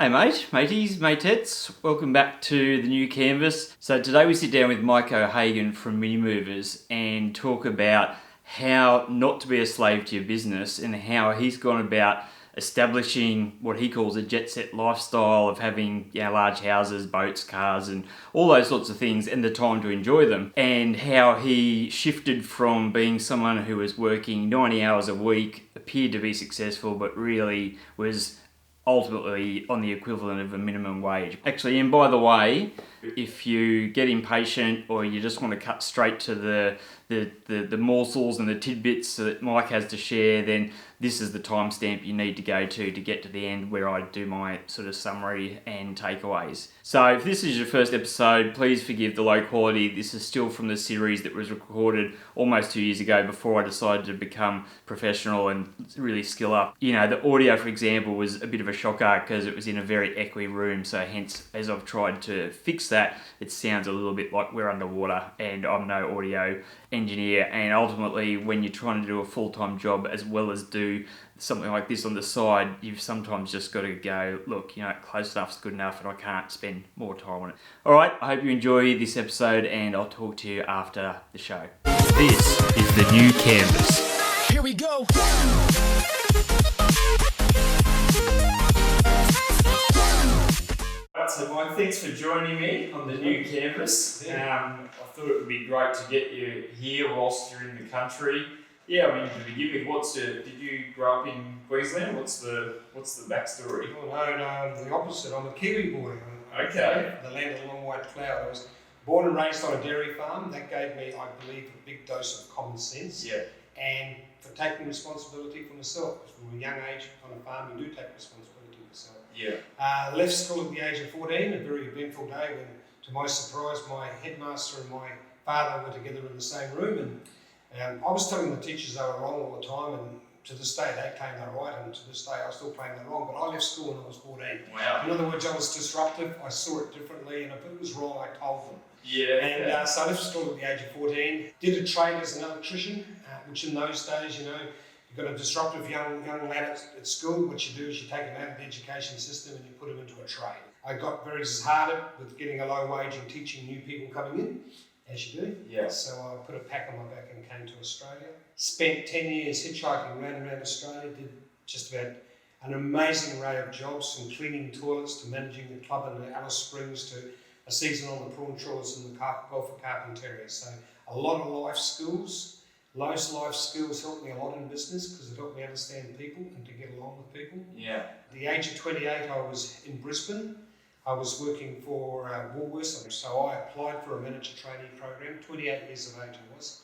Hey mate, mateys, matettes, welcome back to the new canvas. So today we sit down with Mike O'Hagan from Minimovers and talk about how not to be a slave to your business and how he's gone about establishing what he calls a jet set lifestyle of having large houses, boats, cars and all those sorts of things and the time to enjoy them, and how he shifted from being someone who was working 90 hours a week, appeared to be successful but really was ultimately on the equivalent of a minimum wage. Actually, and by the way, if you get impatient or you just want to cut straight to the morsels and the tidbits that Mike has to share, then this is the timestamp you need to go to get to the end where I do my sort of summary and takeaways. So if this is your first episode, please forgive the low quality. This is still from the series that was recorded almost 2 years ago before I decided to become professional and really skill up. You know, the audio, for example, was a bit of a shocker because it was in a very echoey room. So hence, as I've tried to fix that, it sounds a little bit like we're underwater and I'm no audio engineer. And ultimately, when you're trying to do a full-time job as well as do something like this on the side, you've sometimes just got to go, look, close enough's good enough and I can't spend more time on it. All right, I hope you enjoy this episode and I'll talk to you after the show. This is the new canvas. Here we go. So Mike, thanks for joining me on the new canvas. I thought it would be great to get you here whilst you're in the country. Yeah, I mean, to begin with, did you grow up in Queensland? What's the backstory? Oh no, the opposite. I'm a Kiwi boy. Okay. The land of the long white cloud. I was born and raised on a dairy farm. That gave me, I believe, a big dose of common sense. Yeah. And for taking responsibility for myself. Because from a young age on a farm, you do take responsibility for yourself. Yeah. Left school at the age of 14, a very eventful day when, to my surprise, my headmaster and my father were together in the same room. And I was telling the teachers they were wrong all the time, and to this day they claim they're right, and to this day I still claim they're wrong. But I left school when I was 14. Wow. In other words, I was disruptive. I saw it differently, and if it was wrong, I told them. Yeah. And so I left school at the age of 14. Did a trade as an electrician, which in those days, you've got a disruptive young lad at school. What you do is you take him out of the education system and you put him into a trade. I got very disheartened with getting a low wage and teaching new people coming in. As you do. Yeah. So I put a pack on my back and came to Australia. Spent 10 years hitchhiking round and round Australia. Did just about an amazing array of jobs, from cleaning toilets to managing the club in Alice Springs to a season on the prawn trawlers in the Gulf of Carpentaria. So a lot of life skills. Those life skills helped me a lot in business because it helped me understand people and to get along with people. Yeah. At the age of 28, I was in Brisbane. I was working for Woolworths, so I applied for a manager trainee program, 28 years of age I was,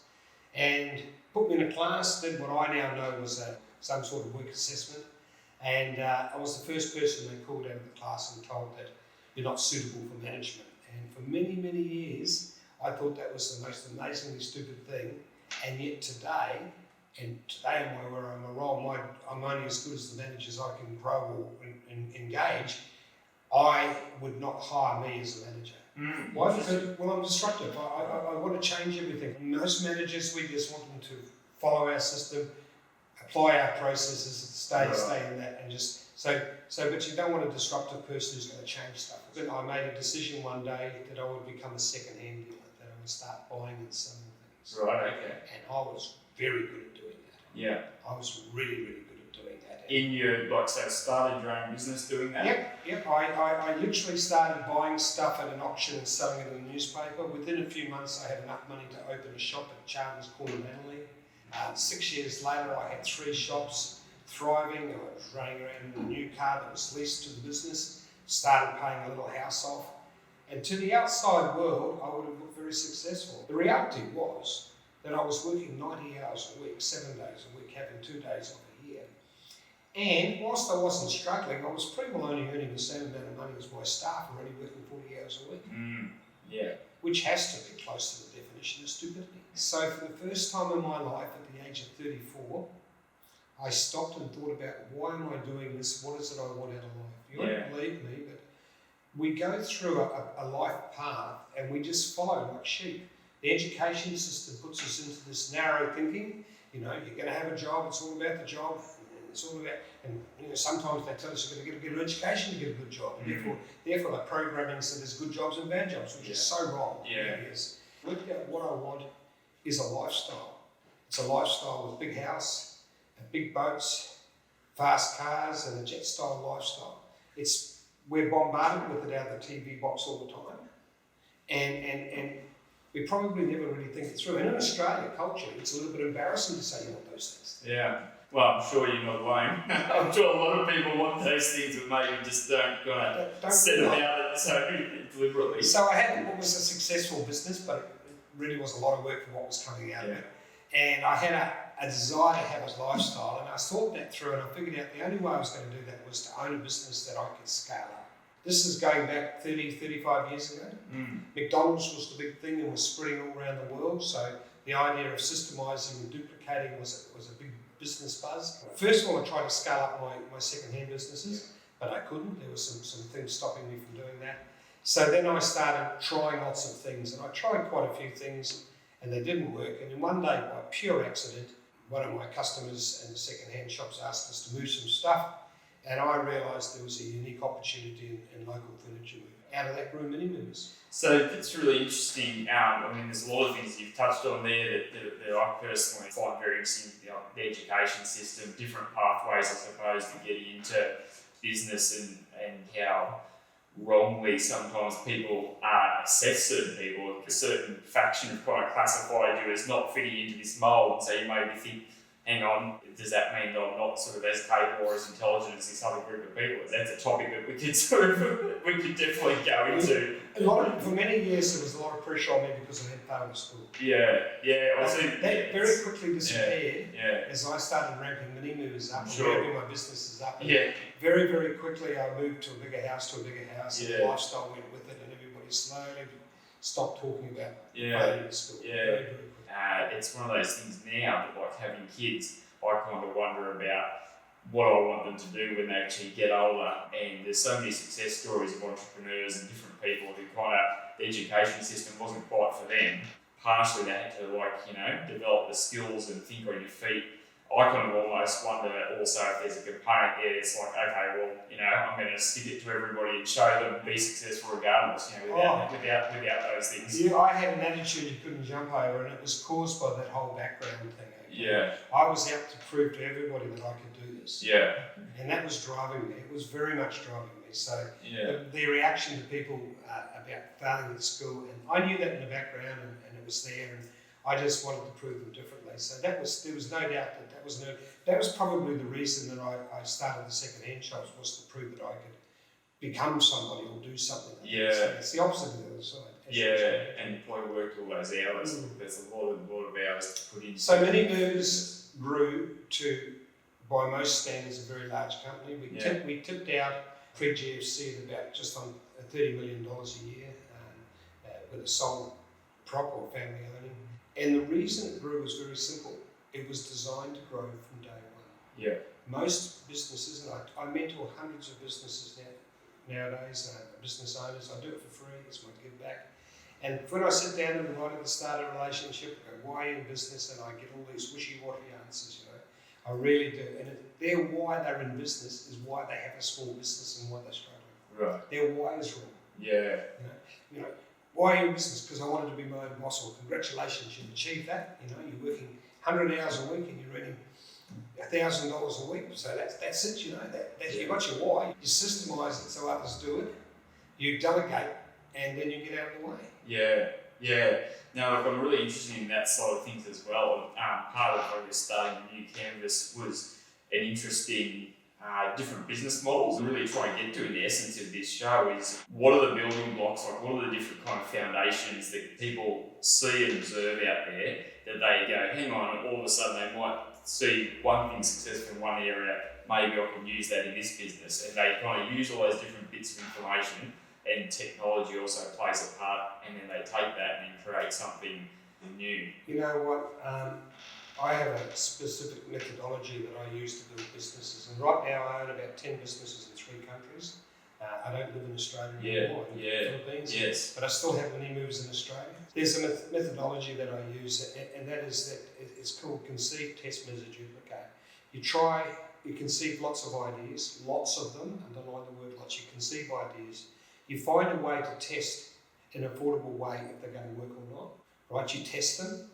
and put me in a class, did what I now know was some sort of work assessment, and I was the first person they called out of the class and told that you're not suitable for management. And for many, many years, I thought that was the most amazingly stupid thing, and yet today I'm where I'm a role, I'm only as good as the managers I can grow or engage. I would not hire me as a manager. Why? Because, I'm disruptive. I want to change everything. Most managers, we just want them to follow our system, apply our processes, stay in that, and just but you don't want a disruptive person who's going to change stuff. Then I made a decision one day that I would become a second-hand dealer, that I would start buying and selling things. Right. Okay. And I was very good at doing that. Yeah. I was really, really good at doing that. In your, started your own business doing that? Yep. I literally started buying stuff at an auction and selling it in the newspaper. Within a few months, I had enough money to open a shop at Charters Corner, Manly. 6 years later, I had 3 shops thriving. I was running around in a new car that was leased to the business, started paying a little house off. And to the outside world, I would have looked very successful. The reality was that I was working 90 hours a week, 7 days a week, having 2 days off a year. And whilst I wasn't struggling, I was pretty well only earning the same amount of money as my staff, already working 40 hours a week. Yeah. Which has to be close to the definition of stupidity. So for the first time in my life, at the age of 34, I stopped and thought about, why am I doing this? What is it I want out of life? You won't believe me, but we go through a life path and we just follow like sheep. The education system puts us into this narrow thinking. You're going to have a job, it's all about the job. It's all about, and sometimes they tell us you've got to get a good education to get a good job. And therefore they're programming so there's good jobs and bad jobs, which is so wrong. Yeah. It really is. Worked out what I want is a lifestyle. It's a lifestyle with big house, big boats, fast cars, and a jet style lifestyle. We're bombarded with it out of the TV box all the time, and we probably never really think it through. And in Australia culture, it's a little bit embarrassing to say you want those things. Yeah. Well, I'm sure you're not alone. I'm sure a lot of people want those things, but maybe just don't set about it so deliberately. So I had what was a successful business, but it really was a lot of work for what was coming out of it. And I had a desire to have a lifestyle, and I thought that through, and I figured out the only way I was going to do that was to own a business that I could scale up. This is going back 30, 35 years ago. McDonald's was the big thing and was spreading all around the world, so the idea of systemising and duplicating was a big business buzz. First of all, I tried to scale up my second-hand businesses, but I couldn't. There were some things stopping me from doing that. So then I started trying lots of things, and I tried quite a few things, and they didn't work. And then one day, by pure accident, one of my customers in the second-hand shops asked us to move some stuff, and I realised there was a unique opportunity in local furniture moving. Out of that grew Minimovers. So it's really interesting. I mean, there's a lot of things you've touched on there that I personally find very interesting. The education system, different pathways, I suppose, to get into business, and how wrongly sometimes people assess certain people. A certain faction have kind of classified you as not fitting into this mould, so you maybe think, hang on, does that mean that I'm not sort of as capable or as intelligent as this other group of people? That's a topic that we could definitely go into. For many years there was a lot of pressure on me because I had failed at school. That very quickly disappeared Yeah. as I started ramping Minimovers up, Sure. ramping my businesses up. And Yeah. very, very quickly I moved to a bigger house, and the Yeah. lifestyle went with it, and everybody slowly stopped talking about Yeah. failing at school. Yeah. Very, very quickly. It's one of those things now, but like having kids, I kind of wonder about what I want them to do when they actually get older. And there's so many success stories of entrepreneurs and different people who kind of, the education system wasn't quite for them. Partially they had to develop the skills and think on your feet. I kind of almost wonder also if there's a component there that's like, okay, well, I'm going to stick it to everybody and show them be successful regardless, without those things. Yeah, I had an attitude you couldn't jump over, and it was caused by that whole background thing. Okay? Yeah. I was out to prove to everybody that I could do this. Yeah. And that was driving me. It was very much driving me. So Yeah. the reaction to people about failing at school, and I knew that in the background, and it was there, and I just wanted to prove them differently. So there was no doubt that was probably the reason that I started the second-hand shops, was to prove that I could become somebody or do something. Yeah. So it's the opposite of the other side. And you probably worked all those hours. There's a lot of hours to put in. So Minimovers grew to, by most standards, a very large company. We tipped out pre-GFC at about just on $30 million a year with a sole prop or family owning. And the reason it grew was very simple. It was designed to grow from day one. Yeah. Most businesses, and I mentor hundreds of businesses nowadays, business owners. I do it for free. It's my give back. And when I sit down and right at the start of a relationship, I go, why are you in business? And I get all these wishy-washy answers, I really do. And why they're in business is why they have a small business and why they're struggling. Right. Their why is wrong. Yeah. Why are you in business? Because I wanted to be my own boss. Well, congratulations, you've achieved that. You're working 100 hours a week and you're earning $1,000 a week. So that's it, you got your why. You systemise it so others do it. You delegate, and then you get out of the way. Yeah. Now, look, I'm really interested in that side of things as well. Part of starting TheNewCanvas was an interesting different business models. And really try and get to in the essence of this show is what are the building blocks, like what are the different kind of foundations that people see and observe out there that they go, hang on, and all of a sudden they might see one thing successful in one area, maybe I can use that in this business. And they kind of use all those different bits of information, and technology also plays a part, and then they take that and then create something new. You know what? I have a specific methodology that I use to build businesses, and right now I own about 10 businesses in 3 countries. I don't live in Australia anymore, in the Philippines, but I still have Minimovers in Australia. There's a methodology that I use, and that is that it's called conceive, test, measure, duplicate. You try you conceive lots of ideas, lots of them, underline the word lots, you conceive ideas. You find a way to test in an affordable way if they're going to work or not, right? You test them.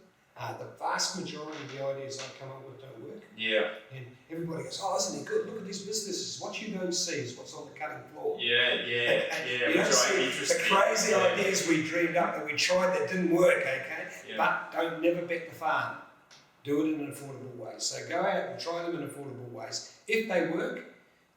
The vast majority of the ideas I come up with don't work. Yeah. And everybody goes, oh, isn't it good? Look at these businesses. What you don't see is what's on the cutting floor. Yeah. You don't see the crazy ideas we dreamed up that we tried that didn't work, okay? Yeah. But don't never bet the farm. Do it in an affordable way. So go out and try them in affordable ways. If they work,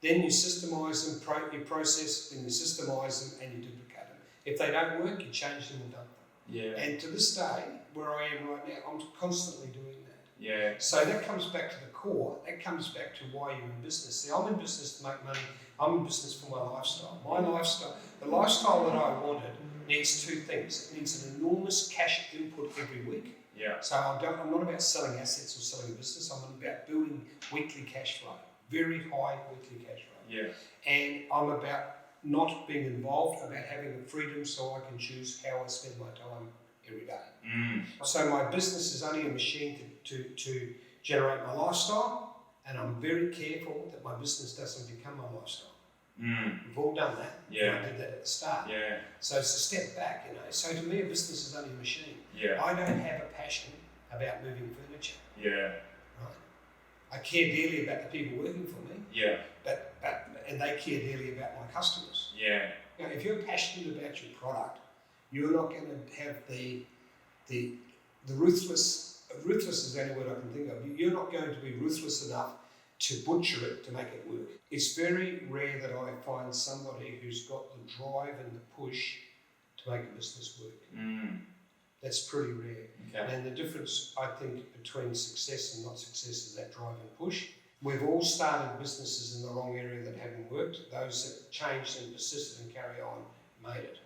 then you systemise them, you process, then you systemise them and you duplicate them. If they don't work, you change them and dump them. Yeah. And to this day, where I am right now, I'm constantly doing that. Yeah. So that comes back to the core. That comes back to why you're in business. See, I'm in business to make money. I'm in business for my lifestyle. My lifestyle, the lifestyle that I wanted needs two things. It needs an enormous cash input every week. Yeah. So I'm not about selling assets or selling a business. I'm about building weekly cash flow, very high weekly cash flow. Yeah. And I'm about not being involved, about having the freedom so I can choose how I spend my time every day. So my business is only a machine to generate my lifestyle, and I'm very careful that my business doesn't become my lifestyle. We've all done that. Yeah. I did that at the start. Yeah. So it's a step back, you know. So to me, a business is only a machine. Yeah. I don't have a passion about moving furniture. Yeah. Right. I care dearly about the people working for me. Yeah. And they care dearly about my customers. Yeah. You know, if you're passionate about your product, you're not going to have the ruthless is the only word I can think of. You're not going to be ruthless enough to butcher it to make it work. It's very rare that I find somebody who's got the drive and the push to make a business work. That's pretty rare. Okay. And the difference, I think, between success and not success is that drive and push. We've all started businesses in the wrong area that haven't worked. Those that changed and persisted and carry on made it.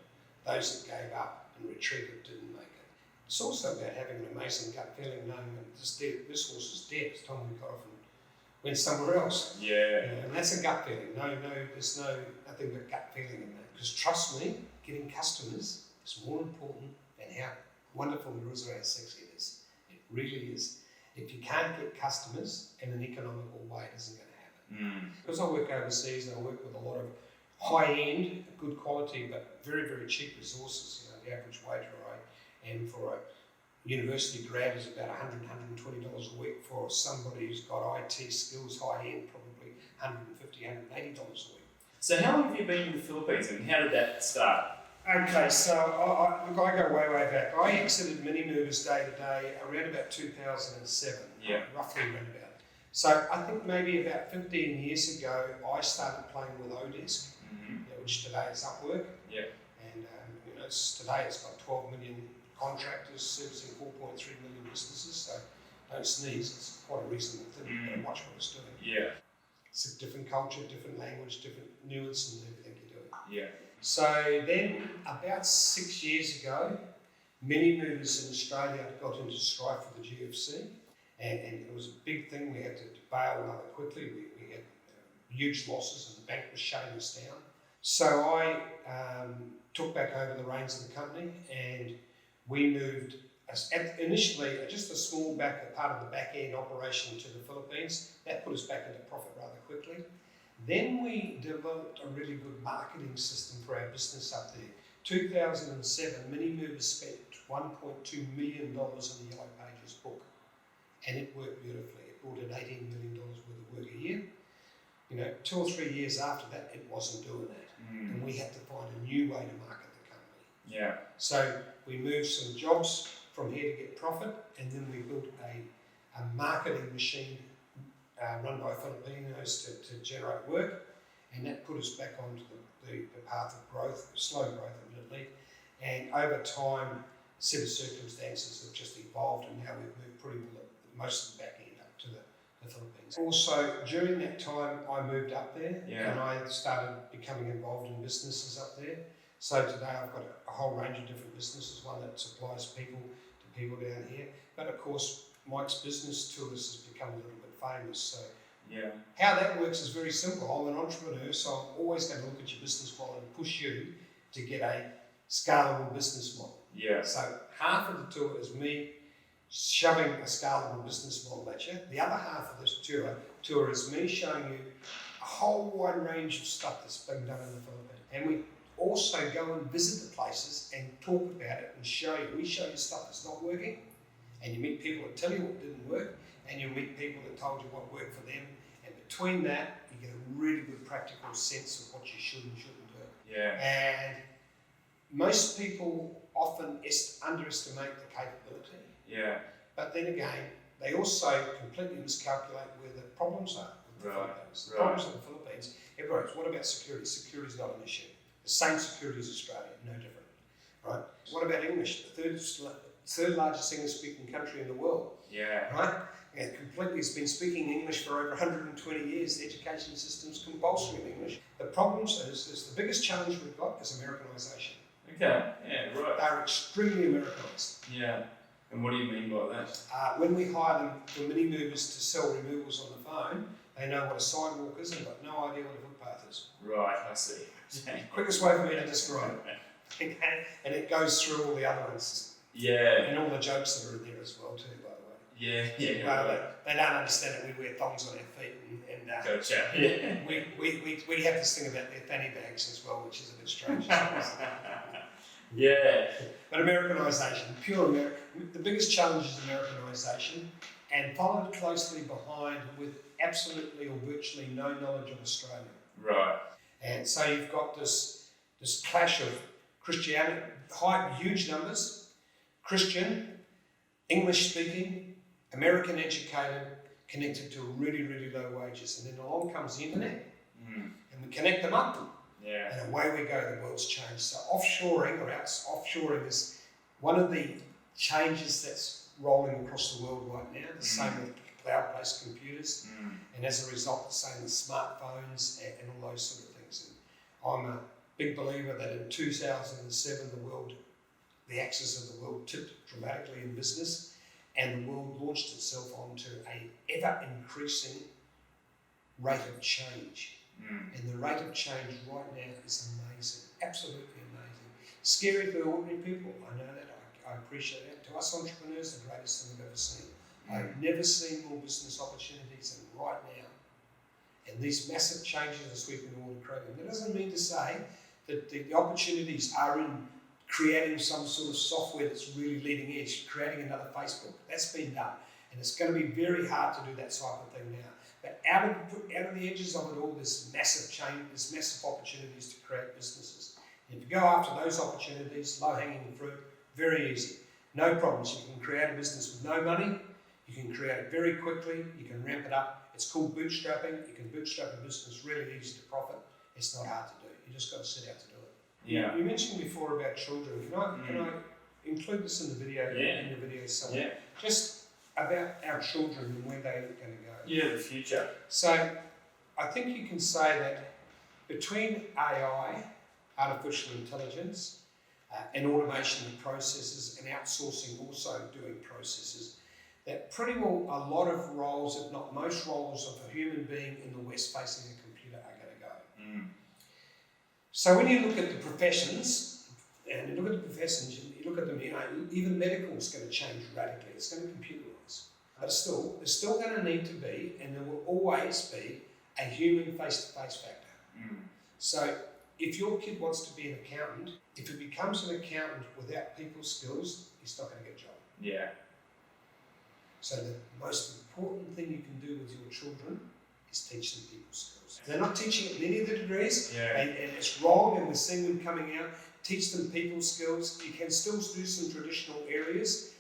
Those that gave up and retreated didn't make it. It's also about having an amazing gut feeling, knowing that this horse is dead. It's time we got off and went somewhere else. Yeah. You know, and that's a gut feeling. There's nothing but gut feeling in that. Because trust me, getting customers is more important than how wonderful it is or how sexy it is. It really is. If you can't get customers in an economical way, it isn't going to happen. Because I work overseas and I work with a lot of high-end, good quality, but very, very cheap resources. You know, the average wage I am for a university grad is about $100, $120 a week. For somebody who's got IT skills, high-end, probably $150, $180 a week. So how long have you been in the Philippines and how did that start? Okay, so I go way back. I exited Minimovers day to day around about 2007, roughly around about. So I think maybe about 15 years ago, I started playing with Odesk, which today is Upwork. Yeah. And today it's got 12 million contractors servicing 4.3 million businesses. So don't sneeze. It's quite a reasonable thing. You've got to watch what it's doing. Yeah. It's a different culture, different language, different nuance, and everything you do. Yeah. So then, about 6 years ago, Minimovers in Australia got into strife with the GFC, and it was a big thing. We had to bail rather quickly. We had huge losses, and the bank was shutting us down. So I took back over the reins of the company, and we moved initially just a small part of the back end operation to the Philippines. That put us back into profit rather quickly. Then we developed a really good marketing system for our business up there. 2007, Minimovers spent $1.2 million in the Yellow Pages book, and it worked beautifully. It brought in $18 million worth of work a year. 2 or 3 years after that, it wasn't doing that, and we had to find a new way to market the company. Yeah. So we moved some jobs from here to get profit, and then we built a marketing machine run by Filipinos to generate work, and that put us back onto the path of growth, slow growth admittedly, and over time, a set of circumstances have just evolved, and now we've moved pretty well most of the back end up to the Philippines. Also, during that time, I moved up there, and I started becoming involved in businesses up there. So today I've got a whole range of different businesses, one that supplies people to people down here, but of course, Mike's business tours has become a little bit famous. So how that works is very simple. I'm an entrepreneur, so I'm always going to look at your business model and push you to get a scalable business model. Yeah. So half of the tour is me shoving a scalable business model at you. The other half of this tour, tour is me showing you a whole wide range of stuff that's being done in the Philippines. And we also go and visit the places and talk about it and show you. We show you stuff that's not working, and you meet people that tell you what didn't work, and you meet people that told you what worked for them. And between that, you get a really good practical sense of what you should and shouldn't do. Yeah. And most people often underestimate the capability. Yeah. But then again, they also completely miscalculate where the problems are with the Philippines. The problems in the Philippines, everyone goes, what about security? Security is not an issue. The same security as Australia, no different. Right? What about English? The third largest English-speaking country in the world. Yeah. Right? And completely has been speaking English for over 120 years. The education system's compulsory in English. The problem is the biggest challenge we've got is Americanisation. Okay, yeah, right. They're extremely Americanised. Yeah. And what do you mean by that? When we hire them for Minimovers to sell removals on the phone, they know what a sidewalk is and got no idea what a footpath is. Right, I see. Quickest way for me to describe it. Okay? And it goes through all the other ones. Yeah. And all the jokes that are in there as well too, by the way. Yeah, yeah. They don't understand that we wear thongs on our feet and Gotcha. Yeah. we have this thing about their fanny bags as well, which is a bit strange. Yeah. But Americanisation, pure American. The biggest challenge is Americanisation, and followed closely behind with absolutely or virtually no knowledge of Australia. Right. And so you've got this clash of Christianity, huge numbers, Christian, English speaking, American educated, connected to really, really low wages. And then along comes the internet, and we connect them up. Yeah. And away we go, the world's changed. So offshoring is one of the changes that's rolling across the world right now. The same with cloud-based computers, and as a result, the same with smartphones and all those sort of things. And I'm a big believer that in 2007, the axis of the world tipped dramatically in business, and the world launched itself onto an ever-increasing rate of change. And the rate of change right now is amazing, absolutely amazing. Scary for ordinary people, I know that, I appreciate that. To us entrepreneurs, the greatest thing I've ever seen. I've never seen more business opportunities than right now. And these massive changes are sweeping all the program. That doesn't mean to say that the opportunities are in creating some sort of software that's really leading edge, creating another Facebook. That's been done. And it's going to be very hard to do that type of thing now. But out of the edges of it all, there's massive change, there's massive opportunities to create businesses. And if you go after those opportunities, low-hanging fruit, very easy. No problems. You can create a business with no money. You can create it very quickly. You can ramp it up. It's called bootstrapping. You can bootstrap a business really easy to profit. It's not hard to do. You just got to set out to do it. Yeah. You mentioned before about children. Can I include this in the video? Yeah. In the video somewhere. Yeah. Just about our children and where they're going to go. Yeah, the future. So I think you can say that between AI, artificial intelligence, and automation of processes and outsourcing also doing processes, that pretty well a lot of roles, if not most roles of a human being in the West facing a computer are going to go. So when you look at the professions, and you look at the professions, you look at them, even medical is going to change radically. It's going to computerise. But still, there's still going to need to be, and there will always be, a human face-to-face factor. So if your kid wants to be an accountant, if he becomes an accountant without people skills, he's not going to get a job. Yeah. So the most important thing you can do with your children is teach them people skills. They're not teaching it in any of the degrees, and it's wrong, and we're seeing them coming out. Teach them people skills. You can still do some traditional areas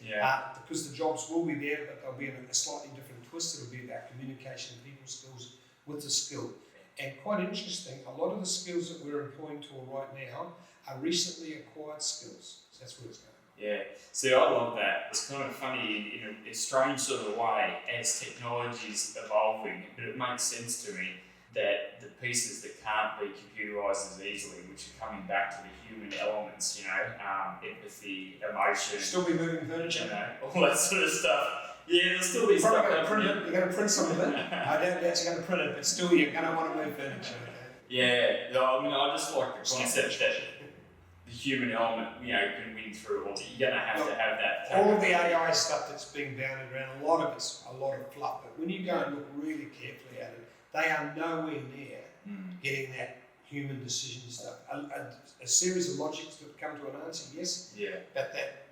because the jobs will be there, but they'll be in a slightly different twist. It'll be about communication and people skills with the skill. And quite interesting, a lot of the skills that we're employing right now are recently acquired skills. So that's where it's going. Yeah, see, I love that. It's kind of funny in a strange sort of way as technology is evolving, but it makes sense to me that the pieces that can't be computerised as easily, which are coming back to the human elements, empathy, emotion. Still be moving furniture. All that sort of stuff. Yeah, there'll still be stuff. You're going to print some of it. I don't doubt you're going to print it, but still you're going to want to move furniture. Yeah, I just like the concept that the human element, can win through, or you're going to have to have that. All of the AI stuff that's being bounded around, a lot of it's a lot of fluff, but when you go and look really carefully at it, they are nowhere near getting that human decision stuff. A series of logics that come to an answer, yes, but that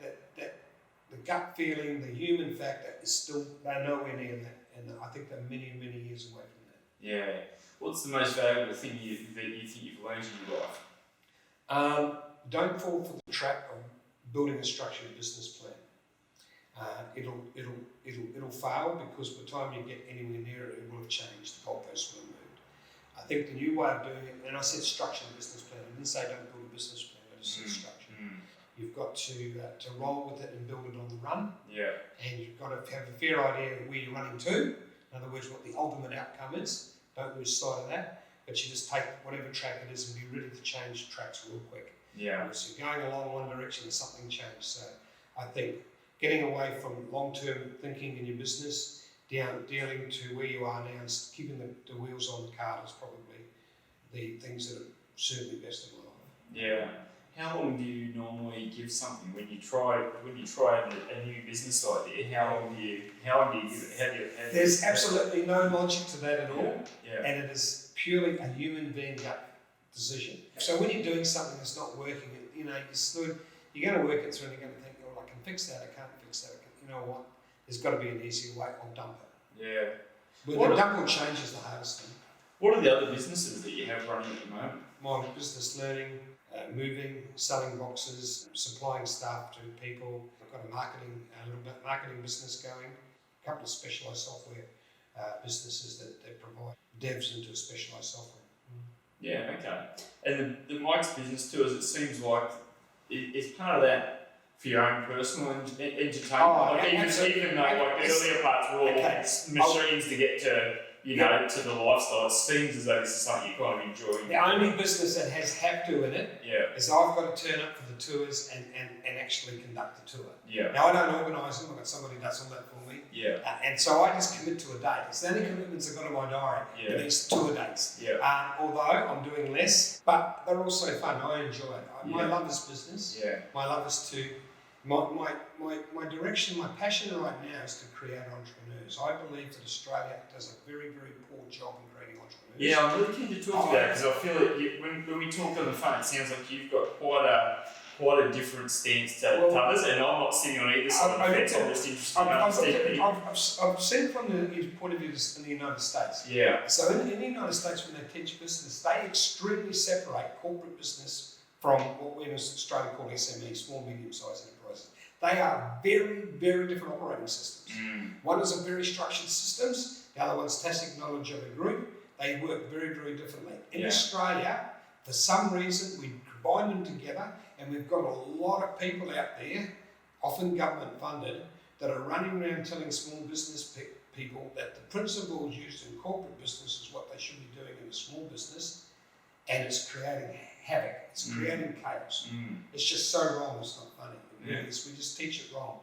the gut feeling, the human factor is still, they're nowhere near that, and I think they're many, many years away from that. Yeah. What's the most valuable thing that you think you've learned in your life? Don't fall for the trap of building a structured business plan. It'll fail because by the time you get anywhere near it, it will have changed. The goalposts will have moved. I think the new way of doing it, and I said structured business plan. I didn't say don't build a business plan. I just said structure. You've got to roll with it and build it on the run. Yeah. And you've got to have a fair idea of where you're running to. In other words, what the ultimate outcome is. Don't lose sight of that. But you just take whatever track it is and be ready to change tracks real quick. Yeah. So you're going along one direction and something changed. So I think getting away from long-term thinking in your business, dealing to where you are now and keeping the wheels on the cart is probably the things that are certainly best in life. Yeah. How long do you normally give something when you try a new business idea? How long do you give it? There's absolutely no logic to that at all, and it is purely a human being gut decision. So when you're doing something that's not working, you're going to work it through and you're going to think, oh, I can fix that, I can't fix that. You know what? There's got to be an easier way. I'll dump it. Yeah. But the dump or change is the hardest thing. What are the other businesses that you have running at the moment? My business learning. Moving, selling boxes, supplying staff to people. I've got a little bit marketing business going, a couple of specialised software businesses that provide devs into specialised software. Yeah, okay. And the Mike's business too, as it seems like it's part of that for your own personal entertainment. Even though the earlier parts were all machines to get to to the lifestyle, it seems as though this is something you kind of enjoy. The only business that has have to in it is I've got to turn up for the tours and actually conduct the tour. Yeah. Now I don't organise them, I've got somebody who does all that for me. Yeah. And so I just commit to a date. It's the only commitments I've got in my diary for these tour dates. Yeah. Although I'm doing less, but they're also fun. I enjoy it. My love is business. Yeah. My love is to my direction, my passion right now is to create entrepreneurs. I believe that Australia does a very, very poor job in creating entrepreneurs. Yeah, I'm really keen to talk to that because I feel that when we talk on the phone, it sounds like you've got quite a different stance to others, and I'm not sitting on either side of the fence. I'm just interested in understanding. I've seen from the point of view in the United States. Yeah. So in the United States, when they teach business, they extremely separate corporate business from what we in Australia call SME, small, medium-sized enterprises. They are very, very different operating systems. One is a very structured systems, the other one's tacit knowledge of a group. They work very, very differently. In Australia, for some reason, we combine them together, and we've got a lot of people out there, often government funded, that are running around telling small business people that the principles used in corporate business is what they should be doing in a small business, and it's creating havoc, it's creating chaos. It's just so wrong, it's not funny. We just teach it wrong.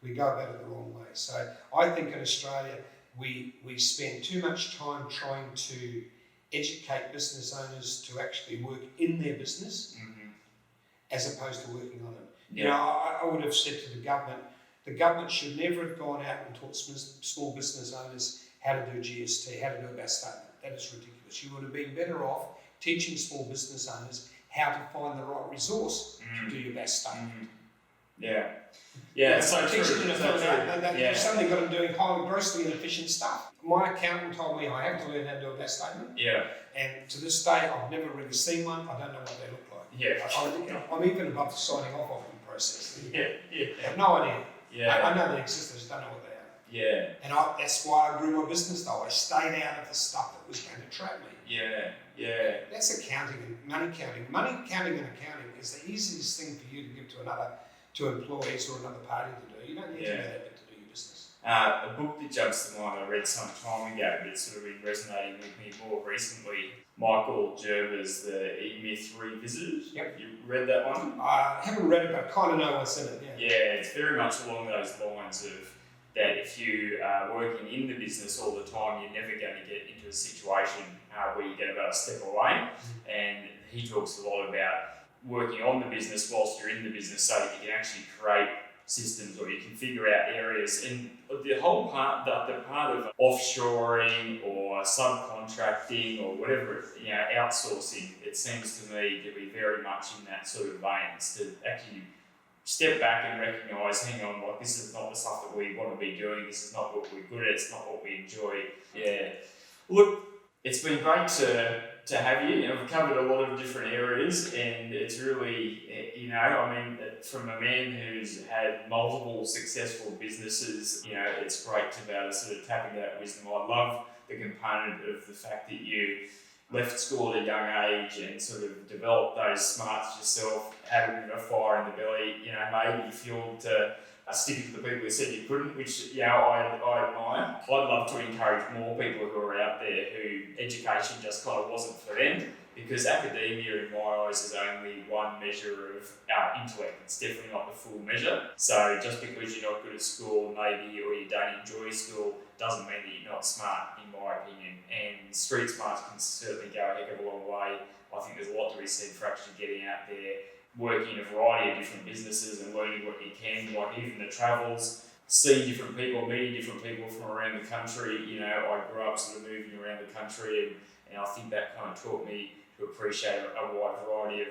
We go about it the wrong way. So I think in Australia, we spend too much time trying to educate business owners to actually work in their business as opposed to working on it. Yeah. You know, I would have said to the government should never have gone out and taught small business owners how to do GST, how to do a BAS statement. That is ridiculous. You would have been better off teaching small business owners how to find the right resource to do your BAS statement. Yeah. Yeah, so true. You've suddenly got them doing grossly inefficient stuff. My accountant told me I have to learn how to do a BAS statement. Yeah. And to this day, I've never really seen one. I don't know what they look like. Yeah. I'm even above signing off on the process. I have no idea. Yeah. I know they exist, I just don't know what they are. Yeah. And that's why I grew my business though. I stayed out of the stuff that was going to trap me. Yeah. Yeah. That's accounting and money counting. Money counting and accounting is the easiest thing for you to give to employees or another party to do. You don't need to know that bit to do your business. A book that jumps to mind I read some time ago, but it's sort of been resonating with me more recently. Michael Gerber's The E-Myth Revisited. Yep. You read that one? I haven't read it, but I kind of know what's in it. Yeah, it's very much along those lines of that if you are working in the business all the time, you're never going to get into a situation where you're going to be able to step away. And he talks a lot about working on the business whilst you're in the business, so that you can actually create systems or you can figure out areas. And the whole part, the part of offshoring or subcontracting or whatever, outsourcing, it seems to me to be very much in that sort of vein. It's to actually step back and recognise, hang on, like, this is not the stuff that we want to be doing, this is not what we're good at, it's not what we enjoy. Yeah. Look, it's been great to have you. We've covered a lot of different areas, and it's really, from a man who's had multiple successful businesses, it's great to be able to sort of tap into that wisdom. I love the component of the fact that you left school at a young age and sort of developed those smarts yourself, had a bit of a fire in the belly, made you feel to stick to the people who said you couldn't, which, I admire. I'd love to encourage more people who are out there who education just kind of wasn't for them, because academia, in my eyes, is only one measure of our intellect. It's definitely not the full measure. So just because you're not good at school, maybe, or you don't enjoy school, doesn't mean that you're not smart, in my opinion. And street smarts can certainly go a heck of a long way. I think there's a lot to be said for actually getting out there, working in a variety of different businesses and learning what you can, like even the travels, seeing different people, meeting different people from around the country. I grew up sort of moving around the country, and I think that kind of taught me to appreciate a wide variety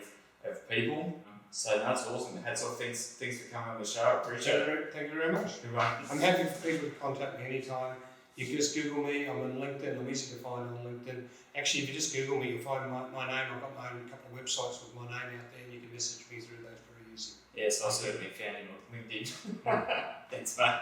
of people. So that's awesome. Hats off. Thanks for coming on the show. Appreciate it. Thank you very much. Good one. I'm happy for people to contact me anytime. You can just Google me. I'm on LinkedIn. I'm easy to find on LinkedIn. Actually, if you just Google me, you'll find my name. I've got my own couple of websites with my name out there, and you can message me through those very easy. Yes, I certainly found him on LinkedIn. Thanks, mate.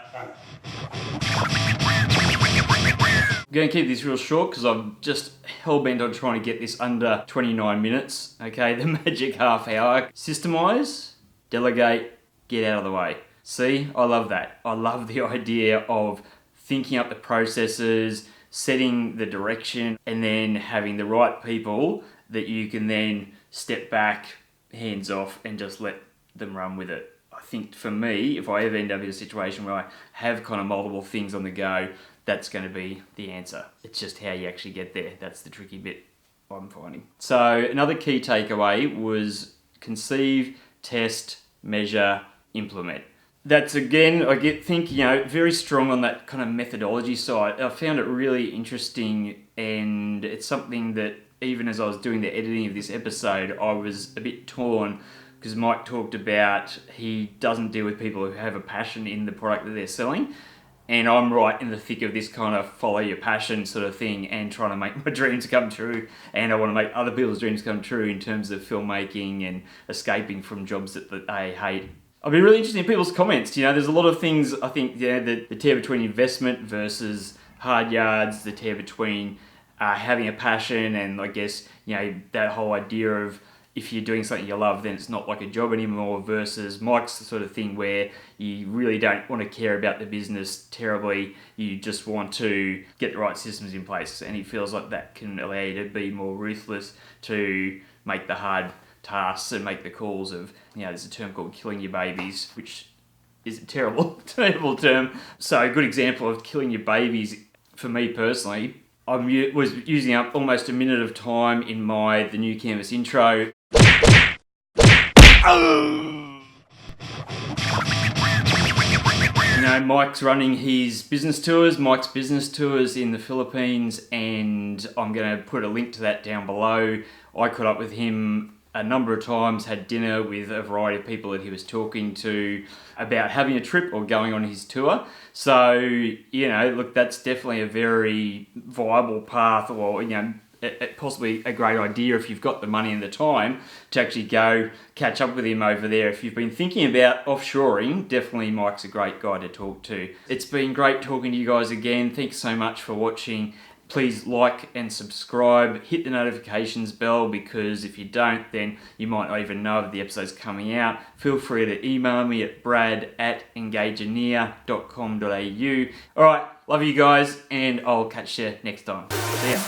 I'm going to keep this real short because I'm just hell-bent on trying to get this under 29 minutes. Okay, the magic half hour. Systemize, delegate, get out of the way. See, I love that. I love the idea of thinking up the processes, setting the direction, and then having the right people that you can then step back, hands off, and just let them run with it. I think for me, if I ever end up in a situation where I have kind of multiple things on the go, that's going to be the answer. It's just how you actually get there. That's the tricky bit I'm finding. So another key takeaway was conceive, test, measure, implement. That's, again, I think, very strong on that kind of methodology side. I found it really interesting, and it's something that even as I was doing the editing of this episode, I was a bit torn, because Mike talked about he doesn't deal with people who have a passion in the product that they're selling. And I'm right in the thick of this kind of follow your passion sort of thing and trying to make my dreams come true. And I want to make other people's dreams come true in terms of filmmaking and escaping from jobs that they hate. I've been really interested in people's comments. There's a lot of things, I think, the tear between investment versus hard yards, the tear between having a passion, and I guess, that whole idea of if you're doing something you love, then it's not like a job anymore, versus Mike's sort of thing where you really don't want to care about the business terribly. You just want to get the right systems in place. And he feels like that can allow you to be more ruthless, to make the hard tasks and make the calls of, there's a term called killing your babies, which is a terrible term. So a good example of killing your babies, for me personally, I was using up almost a minute of time in my TheNewCanvas intro. Mike's running his business tours, Mike's business tours in the Philippines, and I'm going to put a link to that down below. I caught up with him a number of times, had dinner with a variety of people that he was talking to about having a trip or going on his tour. So, look, that's definitely a very viable path, or, possibly a great idea if you've got the money and the time to actually go catch up with him over there. If you've been thinking about offshoring, definitely Mike's a great guy to talk to. It's been great talking to you guys again. Thanks so much for watching. Please like and subscribe, hit the notifications bell, because if you don't, then you might not even know if the episode's coming out. Feel free to email me at brad@engageaneer.com.au. All right, love you guys, and I'll catch you next time. See ya.